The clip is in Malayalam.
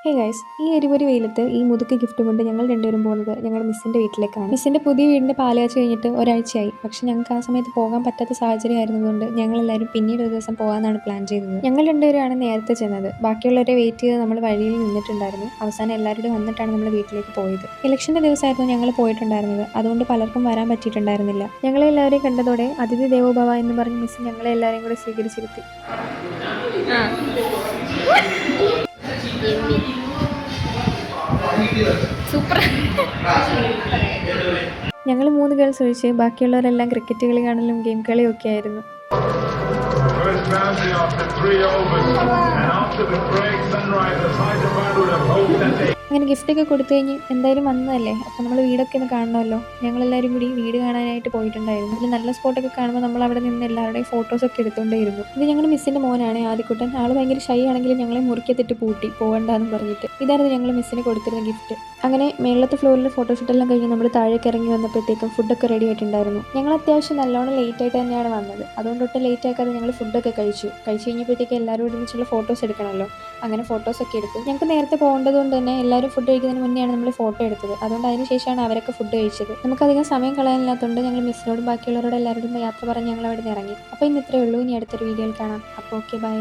ഹേ ഗൈസ്, ഈ എരിപൊരി വെയിലത്ത് ഈ മുതുക്ക് ഗിഫ്റ്റ് കൊണ്ട് ഞങ്ങൾ രണ്ടുപേരും പോകുന്നത് ഞങ്ങളുടെ മിസ്സിൻ്റെ വീട്ടിലേക്കാണ്. മിസ്സിൻ്റെ പുതിയ വീടിൻ്റെ പാലുകാച്ച് കഴിഞ്ഞിട്ട് ഒരാഴ്ചയായി. പക്ഷെ ഞങ്ങൾക്ക് ആ സമയത്ത് പോകാൻ പറ്റാത്ത സാഹചര്യം ആയിരുന്നതുകൊണ്ട് ഞങ്ങളെല്ലാവരും പിന്നീട് ഒരു ദിവസം പോകാനാണ് പ്ലാൻ ചെയ്തത്. ഞങ്ങൾ രണ്ടുപേരാണ് നേരത്തെ ചെന്നത്. ബാക്കിയുള്ളവരെ വെയിറ്റ് ചെയ്ത് നമ്മൾ വഴിയിൽ നിന്നിട്ടുണ്ടായിരുന്നു. അവസാനം എല്ലാവരും വന്നിട്ടാണ് നമ്മൾ വീട്ടിലേക്ക് പോയത്. ഇലക്ഷൻ്റെ ദിവസമായിരുന്നു ഞങ്ങൾ പോയിട്ടുണ്ടായിരുന്നത്. അതുകൊണ്ട് പലർക്കും വരാൻ പറ്റിയിട്ടുണ്ടായിരുന്നില്ല. ഞങ്ങളെല്ലാവരെയും കണ്ടതോടെ അതിഥി ദേവോഭവ എന്ന് പറഞ്ഞ് മിസ് ഞങ്ങളെ എല്ലാവരെയും കൂടെ സ്വീകരിച്ചിരുത്തി. സൂപ്പർ. ഞങ്ങൾ 3 ഗേൾസ് ഒഴിച്ച് ബാക്കിയുള്ളവരെല്ലാം ക്രിക്കറ്റ് കളി കാണലും ഗെയിം കളിയും ഒക്കെ ആയിരുന്നു. അങ്ങനെ ഗിഫ്റ്റൊക്കെ കൊടുത്തു കഴിഞ്ഞ് എന്തായാലും വന്നതല്ലേ, അപ്പോൾ നമ്മൾ വീടൊക്കെ ഒന്ന് കാണണമല്ലോ. ഞങ്ങളെല്ലാവരും കൂടി വീട് കാണാനായിട്ട് പോയിട്ടുണ്ടായിരുന്നു. അതിൽ നല്ല സ്പോട്ടൊക്കെ കാണുമ്പോൾ നമ്മൾ അവിടെ നിന്ന് എല്ലാവരുടെയും ഫോട്ടോസൊക്കെ എടുത്തുകൊണ്ടേയിരുന്നു. ഇത് ഞങ്ങളുടെ മിസ്സിൻ്റെ മോനാണ് ആദ്യക്കുട്ടൻ. ആൾ ഭയങ്കര ഷൈ ആണെങ്കിലും ഞങ്ങളെ മുറിക്കത്തിട്ട് പൂട്ടി പോകണ്ടെന്ന് പറഞ്ഞിട്ട്. ഇതായിരുന്നു ഞങ്ങൾ മിസ്സിന് കൊടുത്തിരുന്ന ഗിഫ്റ്റ്. അങ്ങനെ മേളത്തെ ഫ്ലോറിൽ ഫോട്ടോഷൂട്ടെല്ലാം കഴിഞ്ഞ് നമ്മൾ താഴേക്ക് ഇറങ്ങി വന്നപ്പോഴത്തേക്കും ഫുഡൊക്കെ റെഡി ആയിട്ടുണ്ടായിരുന്നു. ഞങ്ങൾ അത്യാവശ്യം നല്ലോണം ലേറ്റായിട്ട് തന്നെയാണ് വന്നത്. അതുകൊണ്ടൊട്ട് ലേറ്റ് ആക്കാതെ ഞങ്ങൾ ഫുഡൊക്കെ കഴിച്ചു കഴിഞ്ഞപ്പോഴത്തേക്ക് എല്ലാവരും ഒരുമിച്ചുള്ള ഫോട്ടോസ് എടുക്കണമല്ലോ. അങ്ങനെ ഫോട്ടോസൊക്കെ എടുത്തു. ഞങ്ങൾക്ക് നേരത്തെ പോകേണ്ടതുകൊണ്ട് തന്നെ എല്ലാവരും ഫുഡ് കഴിക്കുന്നതിന് മുന്നെയാണ് നമ്മൾ ഫോട്ടോ എടുത്തത്. അതുകൊണ്ട് അതിന് ശേഷമാണ് അവരൊക്കെ ഫുഡ് കഴിച്ചത്. നമുക്കധികം സമയം കളയാനില്ലാത്തതുകൊണ്ട് ഞങ്ങൾ മിസ്സിനോടും ബാക്കിയുള്ളവരോട് എല്ലാവരോടും യാത്ര പറഞ്ഞ് ഞങ്ങൾ അവിടെ നിന്ന് ഇറങ്ങി. അപ്പോൾ ഇന്ന് ഇത്രയേ ഉള്ളൂ. ഇനി അടുത്തൊരു വീഡിയോയിൽ കാണാം. അപ്പോൾ ഓക്കെ, ബൈ.